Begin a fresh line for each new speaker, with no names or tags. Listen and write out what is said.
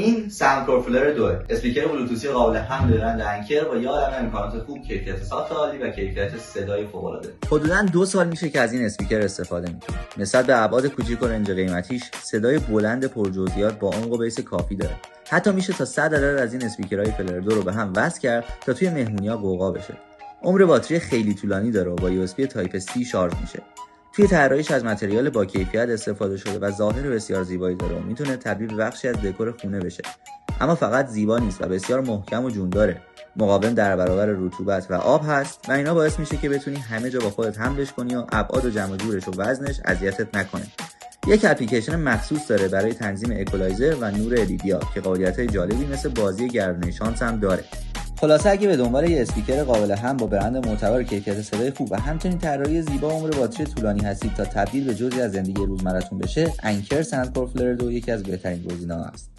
این ساوندکور فلر 2 اسپیکر بلوتوثی قابل حمل برند انکر با یه عالمه امکانات خوب، کیفیت ساخت عالی و کیفیت صدای فوق العاده.
حدوداً 2 سال میشه که از این اسپیکر استفاده میکنم. نسبت به ابعاد کوچیک و رنج قیمتیش صدای بلند پرجزئیات با عمق و بیس کافی داره. حتی میشه تا 100 عدد از این اسپیکرهای فلر 2 رو به هم وصل کرد تا توی مهمونی‌ها قوقا بشه. عمر باتری خیلی طولانی داره و با USB تایپ C شارژ میشه. توی طراحیش از متریال با کیفیت استفاده شده و ظاهر بسیار زیبایی داره و میتونه تبدیل به بخشی از دکور خونه بشه. اما فقط زیبا نیست و بسیار محکم و جونداره. مقاوم در برابر رطوبت و آب هست و اینا باعث میشه که بتونی همه جا با خودت حملش کنی و ابعاد و جمع و جورش و وزنش اذیتت نکنه. یک اپلیکیشن مخصوص داره برای تنظیم اکولایزر و نور LED که قابلیت‌های جالبی مثل بازی گردونه شانس هم داره. خلاصه اگه به دنبال یه اسپیکر قابل هم با برند معتبر کیفیت صدای خوب و همچنین طراحی زیبا و عمر باتری طولانی هستید تا تبدیل به جزئی از زندگی روزمره‌تون بشه، انکر ساوندکور فلر 2 یکی از بهترین گزینه‌ها است.